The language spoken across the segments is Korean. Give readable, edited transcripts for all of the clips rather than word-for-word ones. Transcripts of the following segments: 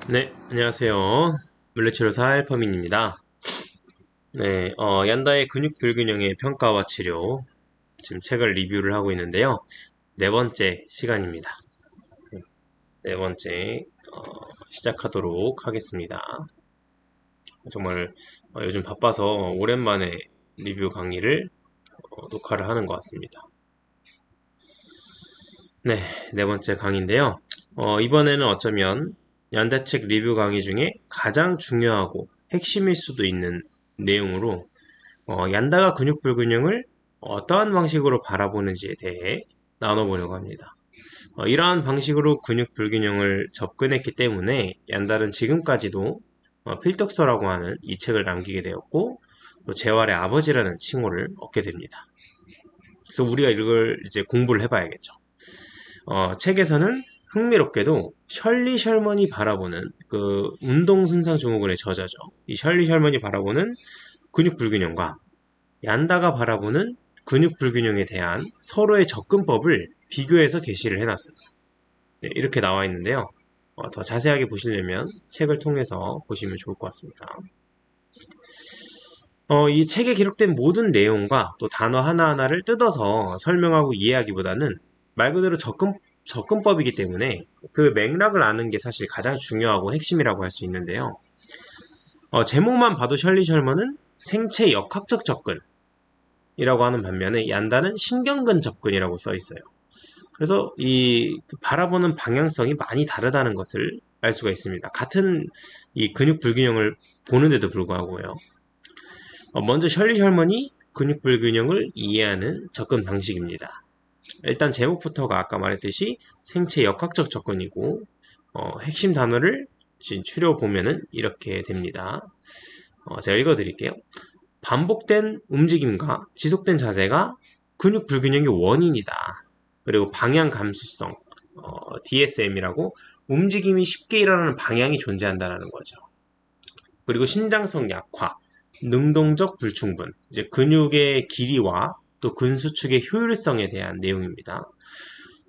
네, 안녕하세요. 물리치료사 알파민입니다. 네, 얀다의 근육 불균형의 평가와 치료, 지금 책을 리뷰를 하고 있는데요. 네 번째 시간입니다. 네 번째, 시작하도록 하겠습니다. 정말 요즘 바빠서 오랜만에 리뷰 강의를 녹화를 하는 것 같습니다. 네, 네 번째 강의인데요. 이번에는 어쩌면 얀다책 리뷰 강의 중에 가장 중요하고 핵심일 수도 있는 내용으로 얀다가 근육 불균형을 어떠한 방식으로 바라보는지에 대해 나눠보려고 합니다. 이러한 방식으로 근육 불균형을 접근했기 때문에 얀다는 지금까지도 필독서라고 하는 이 책을 남기게 되었고 또 재활의 아버지라는 칭호를 얻게 됩니다. 그래서 우리가 이걸 이제 공부를 해봐야겠죠. 책에서는 흥미롭게도 셜리 셜먼이 바라보는 그 운동손상 증후군의 저자죠. 이 셜리 셜먼이 바라보는 근육 불균형과 얀다가 바라보는 근육 불균형에 대한 서로의 접근법을 비교해서 게시를 해놨습니다. 네, 이렇게 나와 있는데요. 더 자세하게 보시려면 책을 통해서 보시면 좋을 것 같습니다. 이 책에 기록된 모든 내용과 또 단어 하나하나를 뜯어서 설명하고 이해하기보다는 말 그대로 접근법이기 때문에 그 맥락을 아는 게 사실 가장 중요하고 핵심이라고 할 수 있는데요. 제목만 봐도 셜리 셜먼은 생체 역학적 접근이라고 하는 반면에 얀다는 신경근 접근이라고 써 있어요. 그래서 이 바라보는 방향성이 많이 다르다는 것을 알 수가 있습니다. 같은 이 근육 불균형을 보는데도 불구하고요. 먼저 셜리 셜먼이 근육 불균형을 이해하는 접근 방식입니다. 일단 제목부터가 아까 말했듯이 생체 역학적 접근이고 핵심 단어를 추려 보면은 이렇게 됩니다. 제가 읽어드릴게요. 반복된 움직임과 지속된 자세가 근육 불균형의 원인이다. 그리고 방향 감수성, DSM이라고 움직임이 쉽게 일어나는 방향이 존재한다는 거죠. 그리고 신장성 약화, 능동적 불충분, 이제 근육의 길이와 또 근수축의 효율성에 대한 내용입니다.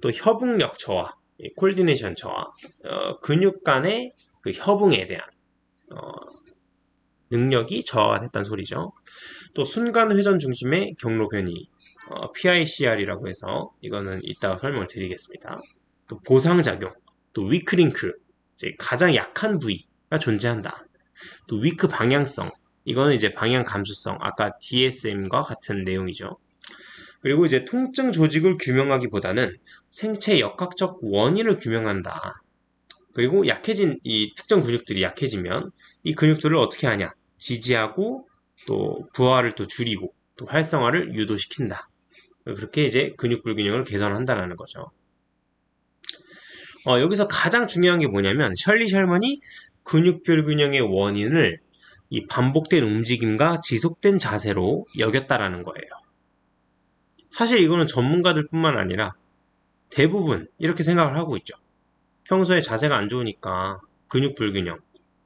또 협응력 저하, 콜디네이션 저하, 근육 간의 그 협응에 대한 어, 능력이 저하가 됐다는 소리죠. 또 순간 회전 중심의 경로 변이, PICR이라고 해서 이거는 이따가 설명을 드리겠습니다. 또 보상작용, 또 위크링크, 이제 가장 약한 부위가 존재한다. 또 위크 방향성, 이거는 이제 방향 감수성, 아까 DSM과 같은 내용이죠. 그리고 이제 통증 조직을 규명하기보다는 생체 역학적 원인을 규명한다. 그리고 약해진 이 특정 근육들이 약해지면 이 근육들을 어떻게 하냐? 지지하고 또 부하를 또 줄이고 또 활성화를 유도시킨다. 그렇게 이제 근육 불균형을 개선한다는 거죠. 여기서 가장 중요한 게 뭐냐면 셜리 셜먼이 근육 불균형의 원인을 이 반복된 움직임과 지속된 자세로 여겼다라는 거예요. 사실 이거는 전문가들 뿐만 아니라 대부분 이렇게 생각을 하고 있죠. 평소에 자세가 안 좋으니까 근육 불균형,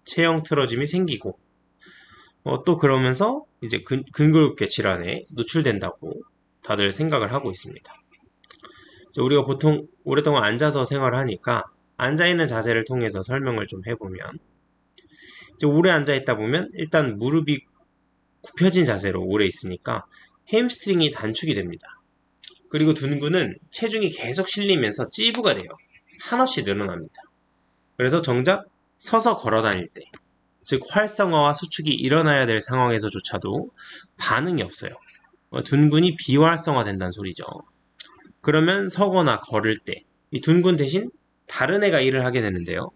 체형 틀어짐이 생기고 또 그러면서 이제 근골격 질환에 노출된다고 다들 생각을 하고 있습니다. 우리가 보통 오랫동안 앉아서 생활을 하니까 앉아있는 자세를 통해서 설명을 좀 해보면 오래 앉아있다 보면 일단 무릎이 굽혀진 자세로 오래 있으니까 햄스트링이 단축이 됩니다. 그리고 둔근은 체중이 계속 실리면서 찌부가 돼요. 한없이 늘어납니다. 그래서 정작 서서 걸어 다닐 때, 즉 활성화와 수축이 일어나야 될 상황에서조차도 반응이 없어요. 둔근이 비활성화된다는 소리죠. 그러면 서거나 걸을 때 이 둔근 대신 다른 애가 일을 하게 되는데요.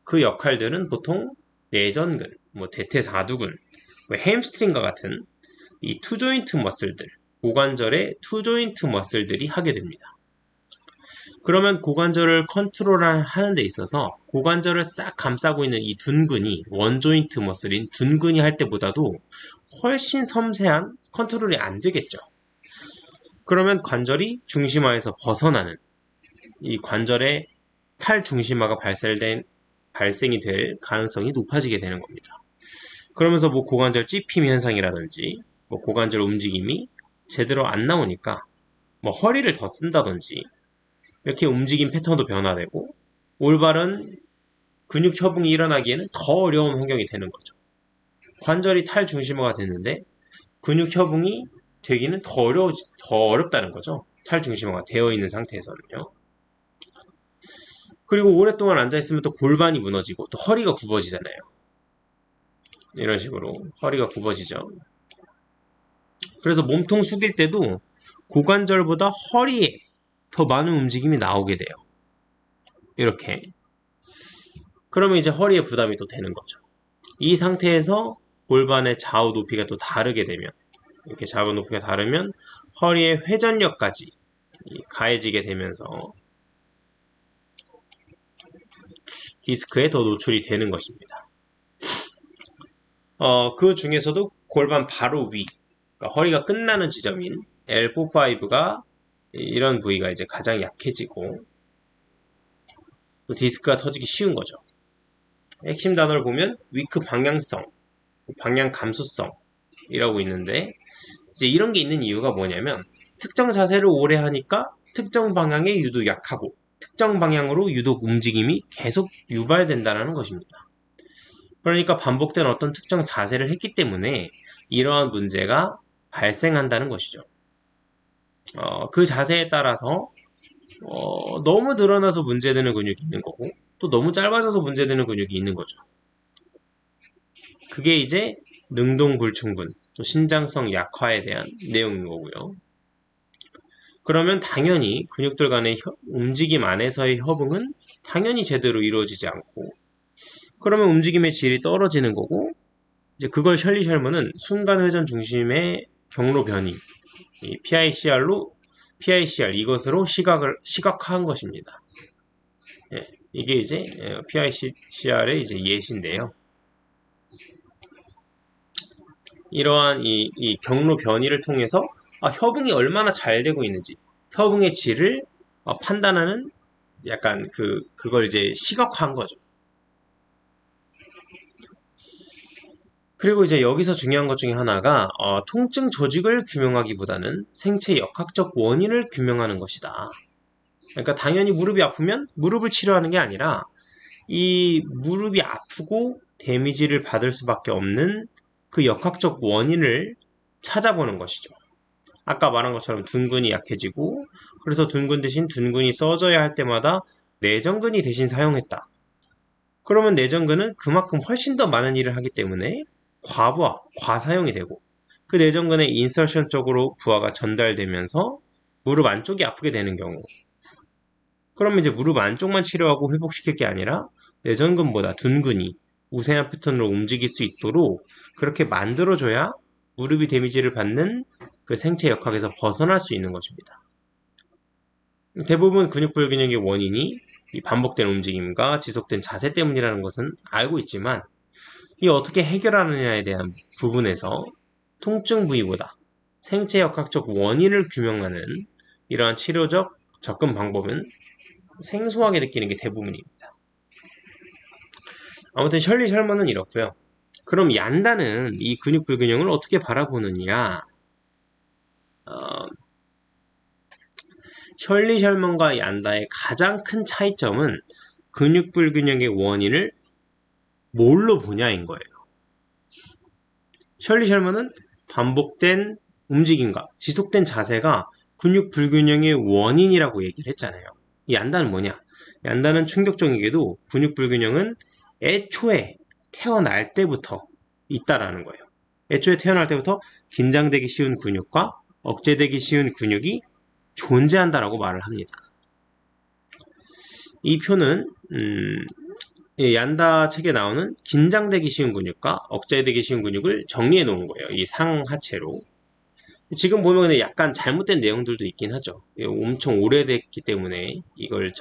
그 역할들은 보통 내전근, 대퇴사두근, 햄스트링과 같은 이 투조인트 머슬들, 고관절의 투조인트 머슬들이 하게 됩니다. 그러면 고관절을 컨트롤하는 데 있어서 고관절을 싹 감싸고 있는 이 둔근이 원조인트 머슬인 둔근이 할 때보다도 훨씬 섬세한 컨트롤이 안 되겠죠. 그러면 관절이 중심화에서 벗어나는 이 관절의 탈중심화가 발생이 될 가능성이 높아지게 되는 겁니다. 그러면서 고관절 찝힘 현상이라든지 고관절 움직임이 제대로 안 나오니까 허리를 더 쓴다든지 이렇게 움직임 패턴도 변화되고 올바른 근육 협응이 일어나기에는 더 어려운 환경이 되는 거죠. 관절이 탈중심화가 됐는데 근육 협응이 되기는 더 어렵다는 거죠. 탈중심화가 되어 있는 상태에서는요. 그리고 오랫동안 앉아있으면 또 골반이 무너지고 또 허리가 굽어지잖아요. 이런 식으로 허리가 굽어지죠. 그래서 몸통 숙일 때도 고관절보다 허리에 더 많은 움직임이 나오게 돼요. 이렇게. 그러면 이제 허리에 부담이 또 되는 거죠. 이 상태에서 골반의 좌우 높이가 또 다르게 되면, 이렇게 좌우 높이가 다르면 허리의 회전력까지 가해지게 되면서 디스크에 더 노출이 되는 것입니다. 그 중에서도 골반 바로 위, 그러니까 허리가 끝나는 지점인 L4-5가 이런 부위가 이제 가장 약해지고 또 디스크가 터지기 쉬운 거죠. 핵심 단어를 보면 위크 방향성, 방향 감수성이라고 있는데 이제 이런 게 있는 이유가 뭐냐면 특정 자세를 오래 하니까 특정 방향에 유독 약하고 특정 방향으로 유독 움직임이 계속 유발된다는 것입니다. 그러니까 반복된 어떤 특정 자세를 했기 때문에 이러한 문제가 발생한다는 것이죠. 그 자세에 따라서 너무 늘어나서 문제되는 근육이 있는 거고 또 너무 짧아져서 문제되는 근육이 있는 거죠. 그게 이제 능동불충분, 또 신장성 약화에 대한 내용인 거고요. 그러면 당연히 근육들 간의 움직임 안에서의 협응은 당연히 제대로 이루어지지 않고 그러면 움직임의 질이 떨어지는 거고 이제 그걸 셜리 셜먼은 순간 회전 중심의 경로 변이 PICR 이것으로 시각화한 것입니다. 예, 이게 이제 PICR의 이제 예시인데요. 이러한 이 경로 변이를 통해서 협응이 얼마나 잘 되고 있는지 협응의 질을 판단하는 약간 그걸 이제 시각화한 거죠. 그리고 이제 여기서 중요한 것 중에 하나가 통증 조직을 규명하기보다는 생체 역학적 원인을 규명하는 것이다. 그러니까 당연히 무릎이 아프면 무릎을 치료하는 게 아니라 이 무릎이 아프고 데미지를 받을 수밖에 없는 그 역학적 원인을 찾아보는 것이죠. 아까 말한 것처럼 둔근이 약해지고 그래서 둔근 대신 둔근이 써져야 할 때마다 내전근이 대신 사용했다. 그러면 내전근은 그만큼 훨씬 더 많은 일을 하기 때문에 과부하, 과사용이 되고 그 내전근의 인서션 쪽으로 부하가 전달되면서 무릎 안쪽이 아프게 되는 경우 그러면 이제 무릎 안쪽만 치료하고 회복시킬 게 아니라 내전근보다 둔근이 우세한 패턴으로 움직일 수 있도록 그렇게 만들어줘야 무릎이 데미지를 받는 그 생체 역학에서 벗어날 수 있는 것입니다. 대부분 근육 불균형의 원인이 이 반복된 움직임과 지속된 자세 때문이라는 것은 알고 있지만 이 어떻게 해결하느냐에 대한 부분에서 통증 부위보다 생체 역학적 원인을 규명하는 이러한 치료적 접근 방법은 생소하게 느끼는 게 대부분입니다. 아무튼 셜리 셜먼은 이렇고요. 그럼 얀다는 이 근육 불균형을 어떻게 바라보느냐? 셜리 셜먼과 얀다의 가장 큰 차이점은 근육 불균형의 원인을 뭘로 보냐인 거예요. 셜리 셜먼은 반복된 움직임과 지속된 자세가 근육 불균형의 원인이라고 얘기를 했잖아요. 이 얀다는 뭐냐? 얀다는 충격적이게도 근육 불균형은 애초에 태어날 때부터 있다라는 거예요. 애초에 태어날 때부터 긴장되기 쉬운 근육과 억제되기 쉬운 근육이 존재한다라고 말을 합니다. 이 표는 얀다 책에 나오는 긴장되기 쉬운 근육과 억제되기 쉬운 근육을 정리해 놓은 거예요. 이 상하체로. 지금 보면 근데 약간 잘못된 내용들도 있긴 하죠. 엄청 오래됐기 때문에 이걸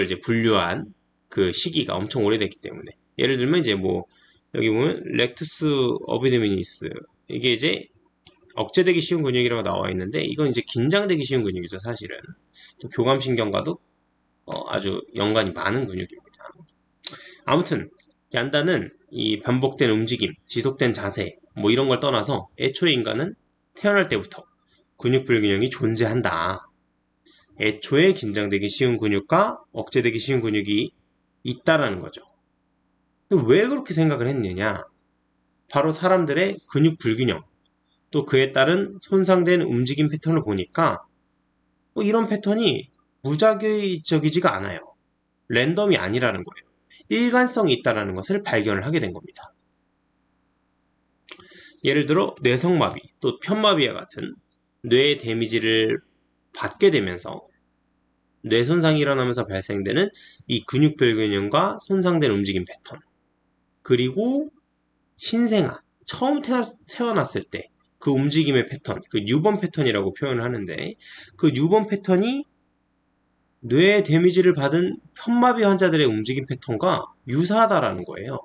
이제 분류한 그 시기가 엄청 오래됐기 때문에. 예를 들면 이제 뭐, 여기 보면 렉투스 어비드미니스. 이게 이제 억제되기 쉬운 근육이라고 나와 있는데, 이건 이제 긴장되기 쉬운 근육이죠, 사실은. 또 교감신경과도 아주 연관이 많은 근육입니다. 아무튼, 얀다는 이 반복된 움직임, 지속된 자세, 뭐 이런 걸 떠나서 애초에 인간은 태어날 때부터 근육 불균형이 존재한다. 애초에 긴장되기 쉬운 근육과 억제되기 쉬운 근육이 있다라는 거죠. 왜 그렇게 생각을 했느냐? 바로 사람들의 근육 불균형, 또 그에 따른 손상된 움직임 패턴을 보니까 이런 패턴이 무작위적이지가 않아요. 랜덤이 아니라는 거예요. 일관성이 있다는 것을 발견을 하게 된 겁니다. 예를 들어 뇌성마비, 또 편마비와 같은 뇌의 데미지를 받게 되면서 뇌 손상이 일어나면서 발생되는 이 근육 불균형과 손상된 움직임 패턴, 그리고 신생아, 처음 태어났을 때 그 움직임의 패턴, 그 뉴번 패턴이라고 표현을 하는데, 그 뉴번 패턴이 뇌 데미지를 받은 편마비 환자들의 움직임 패턴과 유사하다라는 거예요.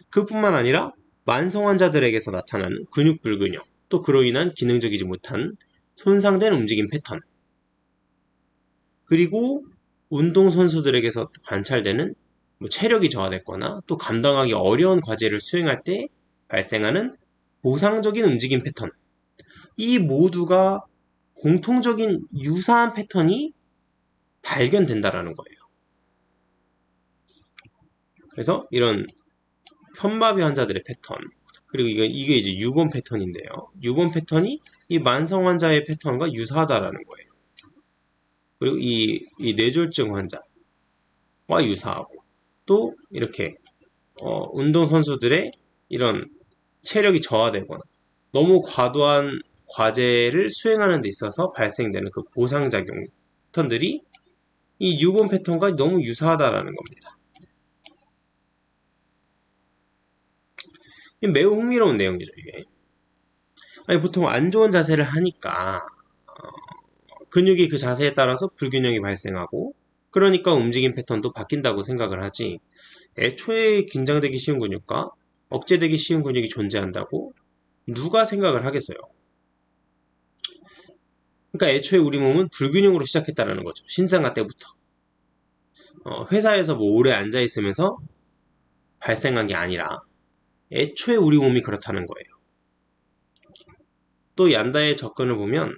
그뿐만 아니라 만성 환자들에게서 나타나는 근육 불균형, 또 그로 인한 기능적이지 못한 손상된 움직임 패턴, 그리고 운동선수들에게서 관찰되는 체력이 저하됐거나 또 감당하기 어려운 과제를 수행할 때 발생하는 보상적인 움직임 패턴, 이 모두가 공통적인 유사한 패턴이 발견된다라는 거예요. 그래서 이런 편마비 환자들의 패턴, 그리고 이게 이제 유본 패턴인데요. 유본 패턴이 이 만성 환자의 패턴과 유사하다라는 거예요. 그리고 이 뇌졸중 환자와 유사하고, 또 이렇게 운동선수들의 이런 체력이 저하되거나 너무 과도한 과제를 수행하는 데 있어서 발생되는 그 보상작용 패턴들이 이 유본 패턴과 너무 유사하다라는 겁니다. 매우 흥미로운 내용이죠, 이게. 아니, 보통 안 좋은 자세를 하니까 근육이 그 자세에 따라서 불균형이 발생하고, 그러니까 움직임 패턴도 바뀐다고 생각을 하지, 애초에 긴장되기 쉬운 근육과 억제되기 쉬운 근육이 존재한다고 누가 생각을 하겠어요? 그러니까 애초에 우리 몸은 불균형으로 시작했다는 거죠. 신생아 때부터. 회사에서 뭐 오래 앉아있으면서 발생한 게 아니라 애초에 우리 몸이 그렇다는 거예요. 또 얀다의 접근을 보면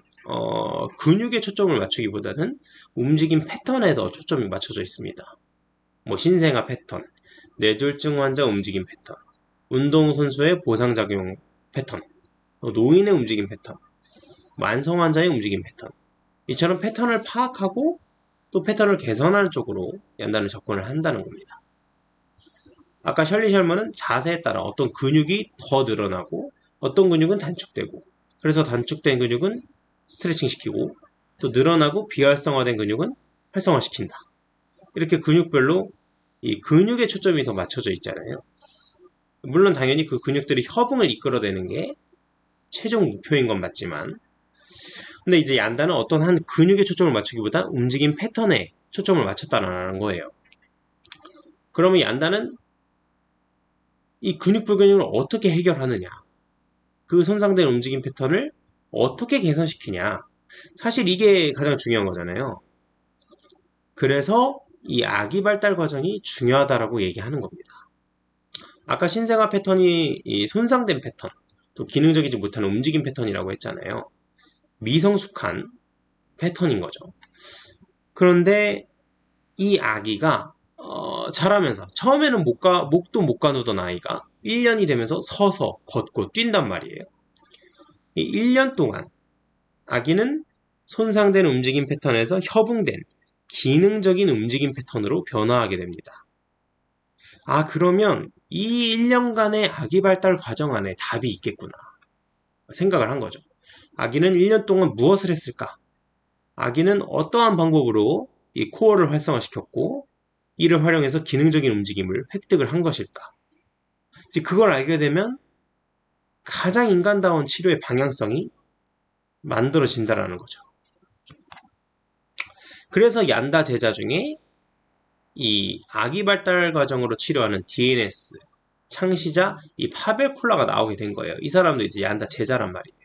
근육에 초점을 맞추기보다는 움직임 패턴에 더 초점이 맞춰져 있습니다. 뭐 신생아 패턴, 뇌졸중 환자 움직임 패턴, 운동선수의 보상작용 패턴, 노인의 움직임 패턴, 만성 환자의 움직임 패턴, 이처럼 패턴을 파악하고 또 패턴을 개선하는 쪽으로 얀다는 접근을 한다는 겁니다. 아까 셜리 셜먼은 자세에 따라 어떤 근육이 더 늘어나고 어떤 근육은 단축되고, 그래서 단축된 근육은 스트레칭 시키고 또 늘어나고 비활성화된 근육은 활성화시킨다. 이렇게 근육별로 이 근육에 초점이 더 맞춰져 있잖아요. 물론 당연히 그 근육들이 협응을 이끌어내는 게 최종 목표인 건 맞지만, 근데 이제 얀다는 어떤 한 근육에 초점을 맞추기보다 움직임 패턴에 초점을 맞췄다는 거예요. 그러면 얀다는 이 근육 불균형을 어떻게 해결하느냐, 그 손상된 움직임 패턴을 어떻게 개선시키냐, 사실 이게 가장 중요한 거잖아요. 그래서 이 아기 발달 과정이 중요하다라고 얘기하는 겁니다. 아까 신생아 패턴이 이 손상된 패턴, 또 기능적이지 못한 움직임 패턴이라고 했잖아요. 미성숙한 패턴인 거죠. 그런데 이 아기가 자라면서 처음에는 목도 못 가누던 아이가 1년이 되면서 서서 걷고 뛴단 말이에요. 이 1년 동안 아기는 손상된 움직임 패턴에서 협응된 기능적인 움직임 패턴으로 변화하게 됩니다. 아, 그러면 이 1년간의 아기 발달 과정 안에 답이 있겠구나 생각을 한 거죠. 아기는 1년 동안 무엇을 했을까? 아기는 어떠한 방법으로 이 코어를 활성화시켰고 이를 활용해서 기능적인 움직임을 획득을 한 것일까? 이제 그걸 알게 되면 가장 인간다운 치료의 방향성이 만들어진다라는 거죠. 그래서 얀다 제자 중에 이 아기 발달 과정으로 치료하는 DNS 창시자 이 파벨 콜라가 나오게 된 거예요. 이 사람도 이제 얀다 제자란 말이에요.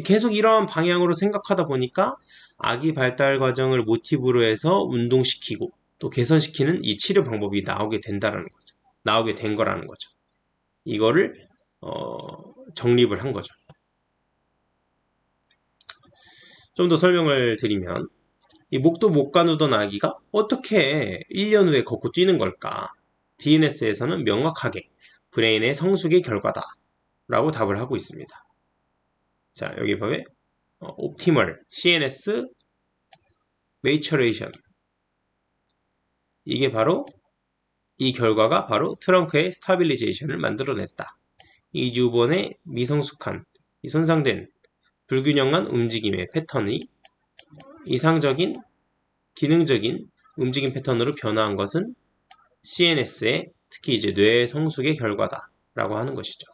계속 이런 방향으로 생각하다 보니까 아기 발달 과정을 모티브로 해서 운동시키고 또 개선시키는 이 치료 방법이 나오게 된다라는 거죠. 나오게 된 거라는 거죠. 이거를 정립을 한 거죠. 좀 더 설명을 드리면 이 목도 못 가누던 아기가 어떻게 1년 후에 걷고 뛰는 걸까? DNS에서는 명확하게 브레인의 성숙의 결과다 라고 답을 하고 있습니다. 자, 여기 보면 Optimal CNS Maturation, 이게 바로 이 결과가 바로 트렁크의 스타빌리제이션을 만들어냈다. 이 뉴본의 미성숙한, 이 손상된 불균형한 움직임의 패턴이 이상적인 기능적인 움직임 패턴으로 변화한 것은 CNS의 특히 이제 뇌 성숙의 결과다라고 하는 것이죠.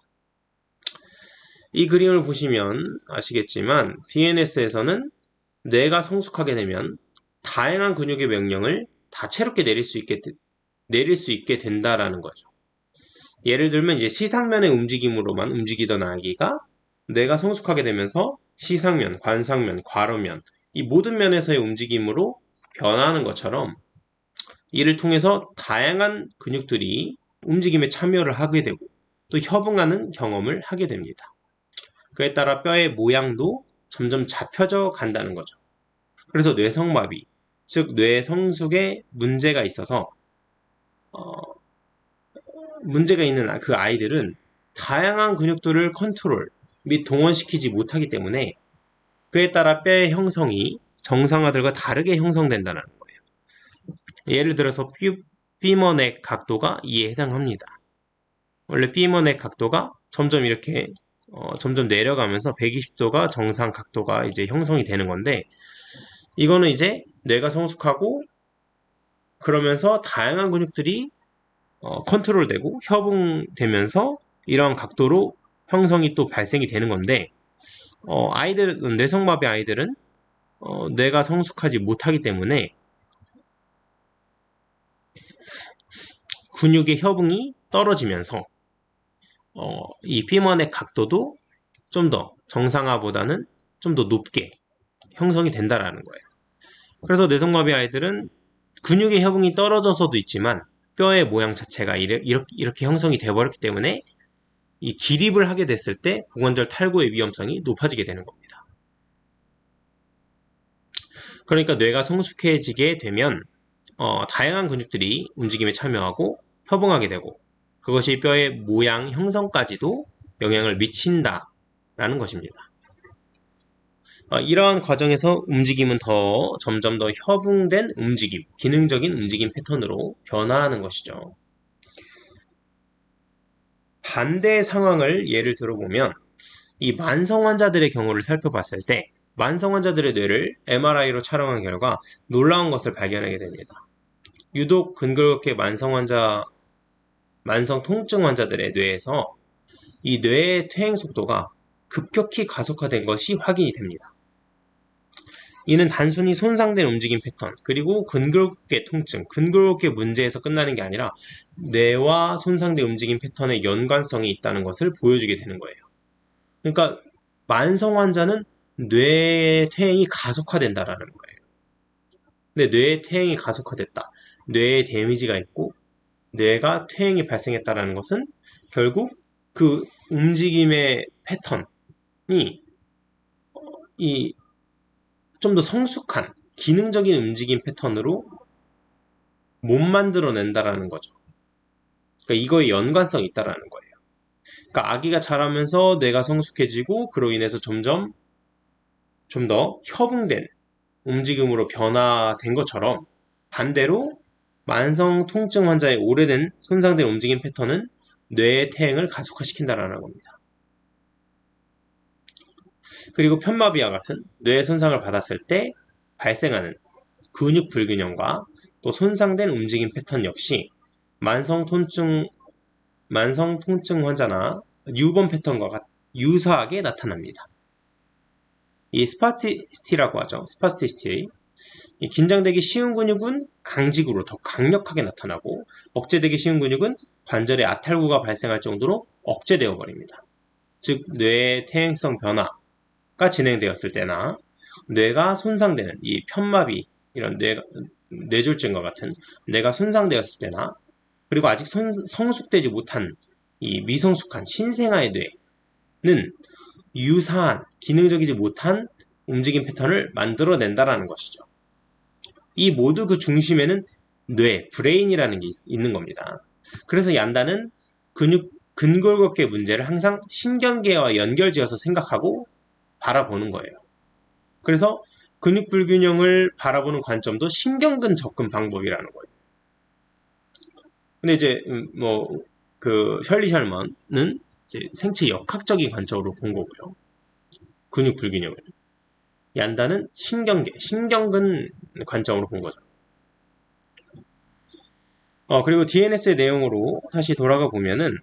이 그림을 보시면 아시겠지만 DNS에서는 뇌가 성숙하게 되면 다양한 근육의 명령을 다채롭게 내릴 수 있게 된다라는 거죠. 예를 들면 이제 시상면의 움직임으로만 움직이던 아기가 뇌가 성숙하게 되면서 시상면, 관상면, 괄호면 이 모든 면에서의 움직임으로 변화하는 것처럼 이를 통해서 다양한 근육들이 움직임에 참여를 하게 되고 또 협응하는 경험을 하게 됩니다. 그에 따라 뼈의 모양도 점점 잡혀져 간다는 거죠. 그래서 뇌성마비, 즉 뇌성숙에 문제가 있어서 문제가 있는 그 아이들은 다양한 근육들을 컨트롤 및 동원시키지 못하기 때문에 그에 따라 뼈의 형성이 정상아들과 다르게 형성된다는 거예요. 예를 들어서 피머넥 각도가 이에 해당합니다. 원래 피머넥 각도가 점점 이렇게 점점 내려가면서 120도가 정상 각도가 이제 형성이 되는 건데, 이거는 이제 뇌가 성숙하고 그러면서 다양한 근육들이 컨트롤되고 협응되면서 이러한 각도로 형성이 또 발생이 되는 건데, 아이들은 뇌성마비 아이들은 뇌가 성숙하지 못하기 때문에 근육의 협응이 떨어지면서 이 피머넥 각도도 좀 더 정상화보다는 좀 더 높게 형성이 된다라는 거예요. 그래서 뇌성마비 아이들은 근육의 협응이 떨어져서도 있지만 뼈의 모양 자체가 이렇게 형성이 돼버렸기 때문에 이 기립을 하게 됐을 때 고관절 탈구의 위험성이 높아지게 되는 겁니다. 그러니까 뇌가 성숙해지게 되면 다양한 근육들이 움직임에 참여하고 협응하게 되고 그것이 뼈의 모양 형성까지도 영향을 미친다라는 것입니다. 이러한 과정에서 움직임은 점점 더 협응된 움직임, 기능적인 움직임 패턴으로 변화하는 것이죠. 반대 상황을 예를 들어보면 이 만성 환자들의 경우를 살펴봤을 때 만성 환자들의 뇌를 MRI로 촬영한 결과 놀라운 것을 발견하게 됩니다. 유독 근골격계 만성 통증 환자들의 뇌에서 이 뇌의 퇴행 속도가 급격히 가속화된 것이 확인이 됩니다. 이는 단순히 손상된 움직임 패턴, 그리고 근골격계 통증, 근골격계 문제에서 끝나는 게 아니라 뇌와 손상된 움직임 패턴의 연관성이 있다는 것을 보여주게 되는 거예요. 그러니까 만성 환자는 뇌의 퇴행이 가속화된다라는 거예요. 근데 뇌의 퇴행이 가속화됐다. 뇌에 데미지가 있고 뇌가 퇴행이 발생했다라는 것은 결국 그 움직임의 패턴이 좀 더 성숙한 기능적인 움직임 패턴으로 못 만들어낸다라는 거죠. 그러니까 이거에 연관성이 있다라는 거예요. 그러니까 아기가 자라면서 뇌가 성숙해지고 그로 인해서 점점 좀 더 협응된 움직임으로 변화된 것처럼 반대로 만성 통증 환자의 오래된 손상된 움직임 패턴은 뇌의 퇴행을 가속화시킨다라는 겁니다. 그리고 편마비와 같은 뇌 손상을 받았을 때 발생하는 근육 불균형과 또 손상된 움직임 패턴 역시 만성 통증 환자나 뉴본 패턴과 유사하게 나타납니다. 이 스파스티시티라고 하죠. 스파스티시티. 긴장되기 쉬운 근육은 강직으로 더 강력하게 나타나고 억제되기 쉬운 근육은 관절의 아탈구가 발생할 정도로 억제되어 버립니다. 즉 뇌의 퇴행성 변화가 진행되었을 때나 뇌가 손상되는 이 편마비, 이런 뇌졸중과 같은 뇌가 손상되었을 때나 그리고 아직 성숙되지 못한 이 미성숙한 신생아의 뇌는 유사한 기능적이지 못한 움직임 패턴을 만들어낸다라는 것이죠. 이 모두 그 중심에는 뇌, 브레인이라는 게 있는 겁니다. 그래서 얀다는 근골격계 문제를 항상 신경계와 연결지어서 생각하고 바라보는 거예요. 그래서 근육 불균형을 바라보는 관점도 신경근 접근 방법이라는 거예요. 근데 이제 그 셜리 셜먼은 이제 생체 역학적인 관점으로 본 거고요. 근육 불균형을. 얀다는 신경근 관점으로 본 거죠. 그리고 DNS의 내용으로 다시 돌아가 보면은,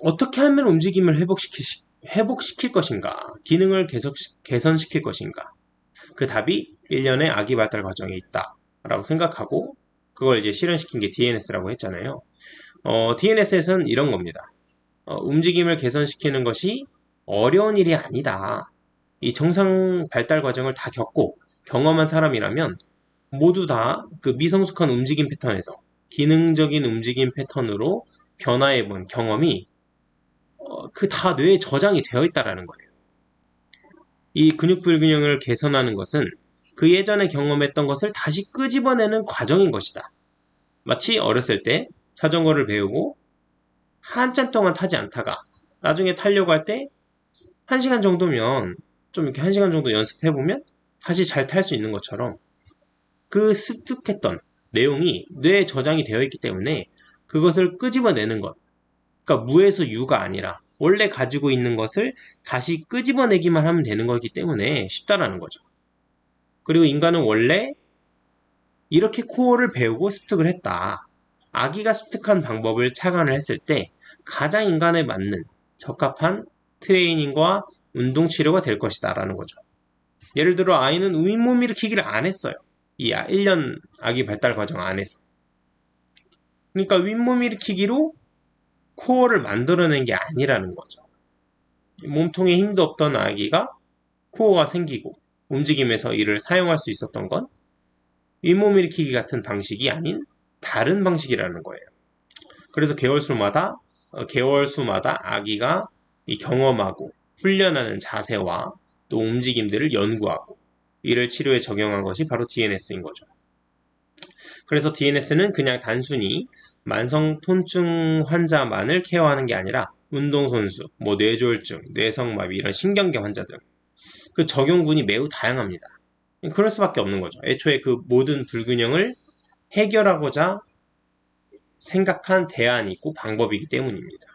어떻게 하면 움직임을 회복시킬 것인가? 기능을 개선시킬 것인가? 그 답이 1년의 아기 발달 과정에 있다. 라고 생각하고, 그걸 이제 실현시킨 게 DNS라고 했잖아요. DNS에서는 이런 겁니다. 움직임을 개선시키는 것이 어려운 일이 아니다. 이 정상 발달 과정을 다 겪고 경험한 사람이라면 모두 다 그 미성숙한 움직임 패턴에서 기능적인 움직임 패턴으로 변화해본 경험이 그 다 뇌에 저장이 되어 있다라는 거예요. 이 근육 불균형을 개선하는 것은 그 예전에 경험했던 것을 다시 끄집어내는 과정인 것이다. 마치 어렸을 때 자전거를 배우고 한참 동안 타지 않다가 나중에 타려고 할 때 1시간 정도면 좀 이렇게 1시간 정도 연습해보면 다시 잘 탈 수 있는 것처럼 그 습득했던 내용이 뇌에 저장이 되어 있기 때문에 그것을 끄집어내는 것. 그러니까 무에서 유가 아니라 원래 가지고 있는 것을 다시 끄집어내기만 하면 되는 거기 때문에 쉽다라는 거죠. 그리고 인간은 원래 이렇게 코어를 배우고 습득을 했다. 아기가 습득한 방법을 착안을 했을 때 가장 인간에 맞는 적합한 트레이닝과 운동 치료가 될 것이다 라는 거죠. 예를 들어 아이는 윗몸 일으키기를 안 했어요. 이 1년 아기 발달 과정 안에서. 그러니까 윗몸 일으키기로 코어를 만들어낸 게 아니라는 거죠. 몸통에 힘도 없던 아기가 코어가 생기고 움직임에서 이를 사용할 수 있었던 건 윗몸 일으키기 같은 방식이 아닌 다른 방식이라는 거예요. 그래서 개월수마다 아기가 이 경험하고 훈련하는 자세와 또 움직임들을 연구하고 이를 치료에 적용한 것이 바로 DNS인 거죠. 그래서 DNS는 그냥 단순히 만성 통증 환자만을 케어하는 게 아니라 운동선수, 뇌졸중, 뇌성마비 이런 신경계 환자들 그 적용군이 매우 다양합니다. 그럴 수밖에 없는 거죠. 애초에 그 모든 불균형을 해결하고자 생각한 대안이 있고 방법이기 때문입니다.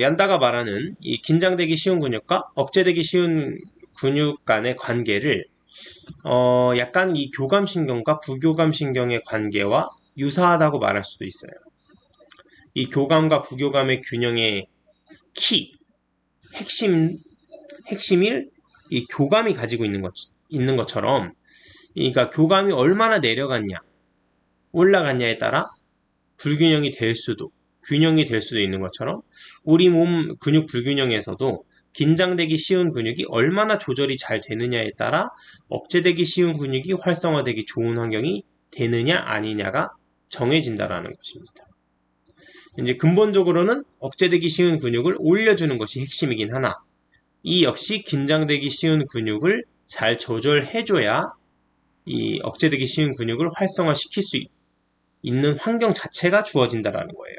얀다가 말하는 이 긴장되기 쉬운 근육과 억제되기 쉬운 근육 간의 관계를 약간 이 교감신경과 부교감신경의 관계와 유사하다고 말할 수도 있어요. 이 교감과 부교감의 균형의 핵심일 이 교감이 가지고 있는 것처럼, 그러니까 교감이 얼마나 내려갔냐, 올라갔냐에 따라 불균형이 될 수도, 균형이 될 수도 있는 것처럼 우리 몸 근육 불균형에서도 긴장되기 쉬운 근육이 얼마나 조절이 잘 되느냐에 따라 억제되기 쉬운 근육이 활성화되기 좋은 환경이 되느냐 아니냐가 정해진다라는 것입니다. 이제 근본적으로는 억제되기 쉬운 근육을 올려주는 것이 핵심이긴 하나 이 역시 긴장되기 쉬운 근육을 잘 조절해줘야 이 억제되기 쉬운 근육을 활성화시킬 수 있는 환경 자체가 주어진다라는 거예요.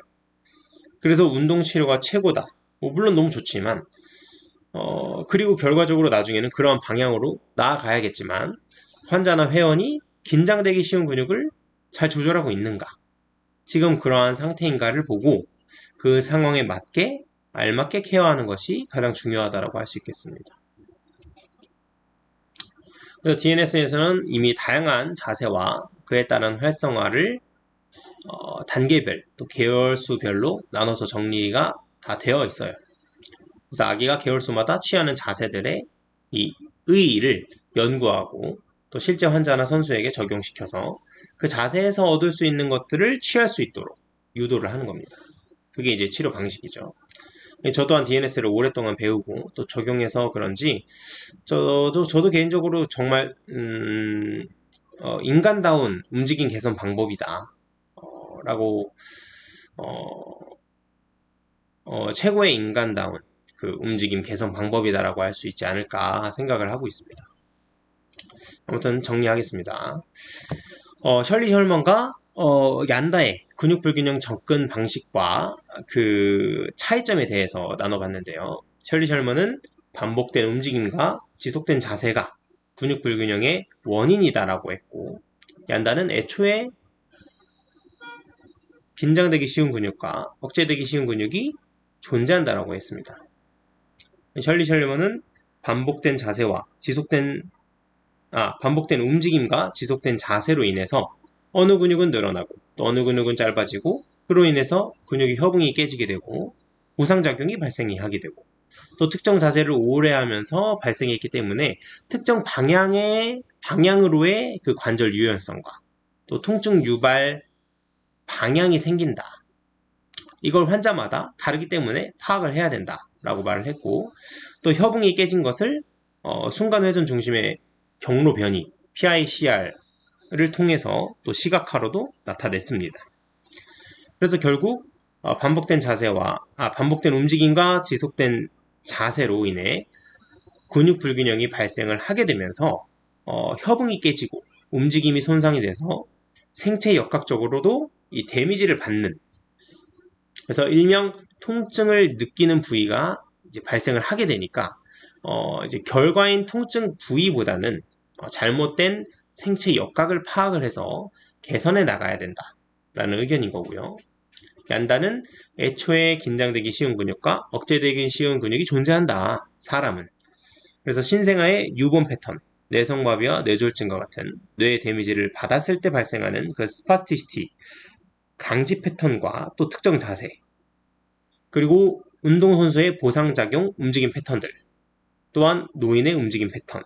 그래서 운동치료가 최고다. 물론 너무 좋지만 그리고 결과적으로 나중에는 그러한 방향으로 나아가야겠지만 환자나 회원이 긴장되기 쉬운 근육을 잘 조절하고 있는가? 지금 그러한 상태인가를 보고 그 상황에 알맞게 케어하는 것이 가장 중요하다고 할 수 있겠습니다. 그래서 DNS에서는 이미 다양한 자세와 그에 따른 활성화를 단계별 또 계열수별로 나눠서 정리가 다 되어 있어요. 그래서 아기가 개월수마다 취하는 자세들의 이 의의를 연구하고 또 실제 환자나 선수에게 적용시켜서 그 자세에서 얻을 수 있는 것들을 취할 수 있도록 유도를 하는 겁니다. 그게 이제 치료 방식이죠. 저 또한 DNS를 오랫동안 배우고 또 적용해서 그런지 저도 개인적으로 정말 인간다운 움직임 개선 방법이다 라고 최고의 인간다운 그 움직임 개선 방법이다라고 할 수 있지 않을까 생각을 하고 있습니다. 아무튼 정리하겠습니다. 셜리 셜먼과 얀다의 근육 불균형 접근 방식과 그 차이점에 대해서 나눠봤는데요. 셜리 셜먼은 반복된 움직임과 지속된 자세가 근육 불균형의 원인이다라고 했고, 얀다는 애초에 긴장되기 쉬운 근육과 억제되기 쉬운 근육이 존재한다라고 했습니다. 셜리 셜먼은 반복된 자세와 반복된 움직임과 지속된 자세로 인해서 어느 근육은 늘어나고 또 어느 근육은 짧아지고, 그로 인해서 근육의 협응이 깨지게 되고 부상작용이 발생하게 되고, 또 특정 자세를 오래 하면서 발생했기 때문에 특정 방향으로의 그 관절 유연성과 또 통증 유발 방향이 생긴다. 이걸 환자마다 다르기 때문에 파악을 해야 된다라고 말을 했고, 또 협응이 깨진 것을 순간회전 중심의 경로 변이 PICR을 통해서 또 시각화로도 나타냈습니다. 그래서 결국 반복된 움직임과 지속된 자세로 인해 근육 불균형이 발생을 하게 되면서 협응이 깨지고 움직임이 손상이 돼서 생체 역학적으로도 이 데미지를 받는, 그래서 일명 통증을 느끼는 부위가 이제 발생을 하게 되니까 이제 결과인 통증 부위보다는 잘못된 생체 역학을 파악을 해서 개선해 나가야 된다라는 의견인 거고요. 얀다는 애초에 긴장되기 쉬운 근육과 억제되기 쉬운 근육이 존재한다, 사람은. 그래서 신생아의 유본 패턴, 뇌성마비와 뇌졸중과 같은 뇌 데미지를 받았을 때 발생하는 그 스파티시티, 강지 패턴과 또 특정 자세, 그리고 운동선수의 보상작용 움직임 패턴들, 또한 노인의 움직임 패턴,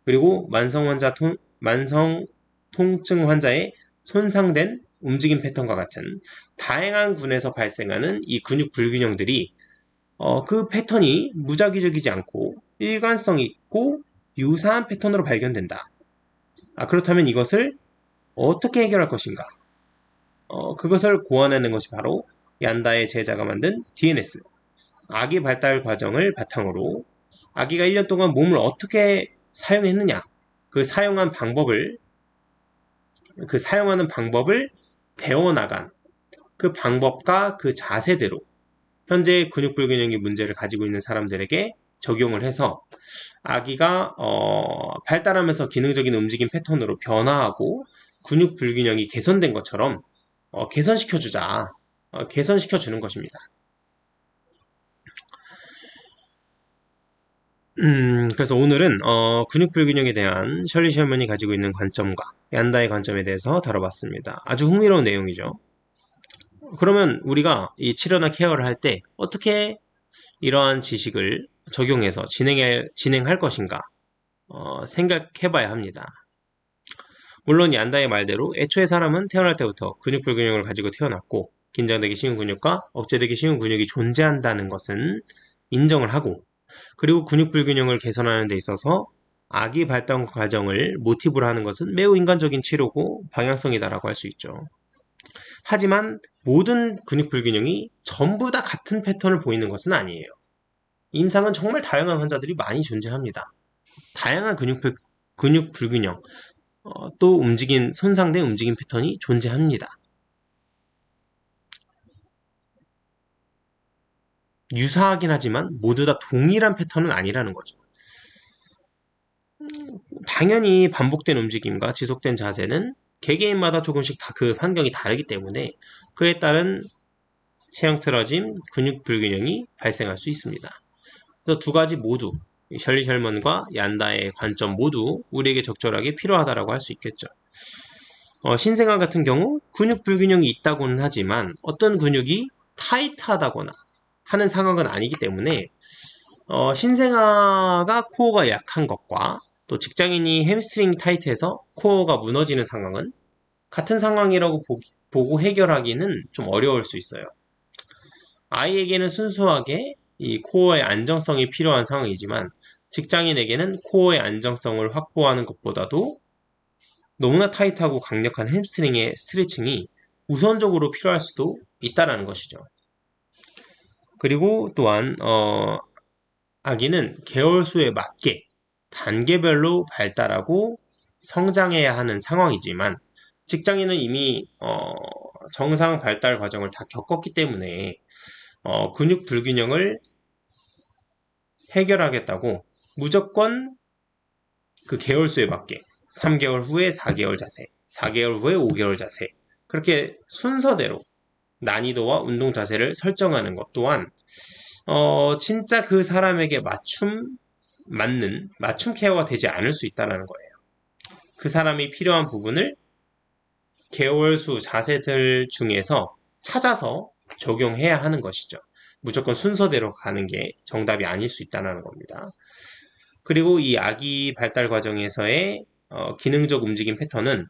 그리고 만성 통증 환자의 손상된 움직임 패턴과 같은 다양한 군에서 발생하는 이 근육 불균형들이 그 패턴이 무작위적이지 않고 일관성 있고 유사한 패턴으로 발견된다. 그렇다면 이것을 어떻게 해결할 것인가? 그것을 고안하는 것이 바로 얀다의 제자가 만든 DNS, 아기 발달 과정을 바탕으로 아기가 1년 동안 몸을 어떻게 사용했느냐, 그 사용하는 방법을 배워나간 그 방법과 그 자세대로 현재 근육 불균형의 문제를 가지고 있는 사람들에게 적용을 해서 아기가 발달하면서 기능적인 움직임 패턴으로 변화하고 근육 불균형이 개선된 것처럼 개선시켜주는 것입니다. 그래서 오늘은 근육 불균형에 대한 셜리 셜먼이 가지고 있는 관점과 얀다의 관점에 대해서 다뤄봤습니다. 아주 흥미로운 내용이죠. 그러면 우리가 이 치료나 케어를 할 때 어떻게 이러한 지식을 적용해서 진행할 것인가 생각해봐야 합니다. 물론 얀다의 말대로 애초에 사람은 태어날 때부터 근육 불균형을 가지고 태어났고 긴장되기 쉬운 근육과 억제되기 쉬운 근육이 존재한다는 것은 인정을 하고, 그리고 근육 불균형을 개선하는 데 있어서 아기 발달 과정을 모티브로 하는 것은 매우 인간적인 치료고 방향성이다라고 할 수 있죠. 하지만 모든 근육 불균형이 전부 다 같은 패턴을 보이는 것은 아니에요. 임상은 정말 다양한 환자들이 많이 존재합니다. 다양한 근육 불균형, 또 손상된 움직임 패턴이 존재합니다. 유사하긴 하지만 모두 다 동일한 패턴은 아니라는 거죠. 당연히 반복된 움직임과 지속된 자세는 개개인마다 조금씩 다 그 환경이 다르기 때문에 그에 따른 체형 틀어짐, 근육 불균형이 발생할 수 있습니다. 그래서 두 가지 모두, 셜리 셜먼과 얀다의 관점 모두 우리에게 적절하게 필요하다고 할 수 있겠죠. 신생아 같은 경우 근육 불균형이 있다고는 하지만 어떤 근육이 타이트하다거나 하는 상황은 아니기 때문에 신생아가 코어가 약한 것과 또 직장인이 햄스트링 타이트해서 코어가 무너지는 상황은 같은 상황이라고 보고 해결하기는 좀 어려울 수 있어요. 아이에게는 순수하게 이 코어의 안정성이 필요한 상황이지만 직장인에게는 코어의 안정성을 확보하는 것보다도 너무나 타이트하고 강력한 햄스트링의 스트레칭이 우선적으로 필요할 수도 있다는 것이죠. 그리고 또한 아기는 개월수에 맞게 단계별로 발달하고 성장해야 하는 상황이지만 직장인은 이미 정상 발달 과정을 다 겪었기 때문에 근육 불균형을 해결하겠다고 무조건 그 개월수에 맞게 3개월 후에 4개월 자세, 4개월 후에 5개월 자세 그렇게 순서대로 난이도와 운동 자세를 설정하는 것 또한 진짜 그 사람에게 맞는 맞춤 케어가 되지 않을 수 있다는 거예요. 그 사람이 필요한 부분을 개월수 자세들 중에서 찾아서 적용해야 하는 것이죠. 무조건 순서대로 가는 게 정답이 아닐 수 있다는 겁니다. 그리고 이 아기 발달 과정에서의 기능적 움직임 패턴은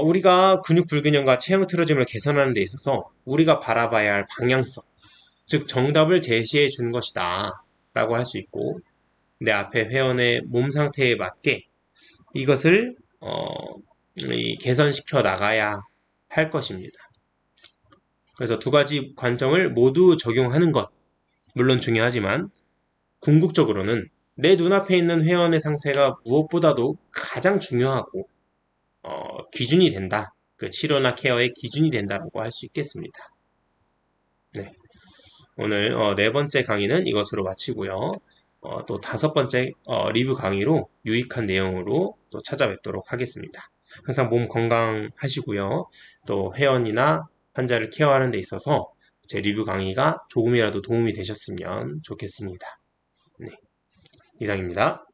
우리가 근육 불균형과 체형 틀어짐을 개선하는 데 있어서 우리가 바라봐야 할 방향성, 즉 정답을 제시해 주는 것이다 라고 할 수 있고 내 앞에 회원의 몸 상태에 맞게 이것을 개선시켜 나가야 할 것입니다. 그래서 두 가지 관점을 모두 적용하는 것 물론 중요하지만 궁극적으로는 내 눈앞에 있는 회원의 상태가 무엇보다도 가장 중요하고 기준이 된다. 그 치료나 케어의 기준이 된다고 할 수 있겠습니다. 네. 오늘 네 번째 강의는 이것으로 마치고요. 또 다섯 번째 리뷰 강의로 유익한 내용으로 또 찾아뵙도록 하겠습니다. 항상 몸 건강하시고요. 또 회원이나 환자를 케어하는 데 있어서 제 리뷰 강의가 조금이라도 도움이 되셨으면 좋겠습니다. 네, 이상입니다.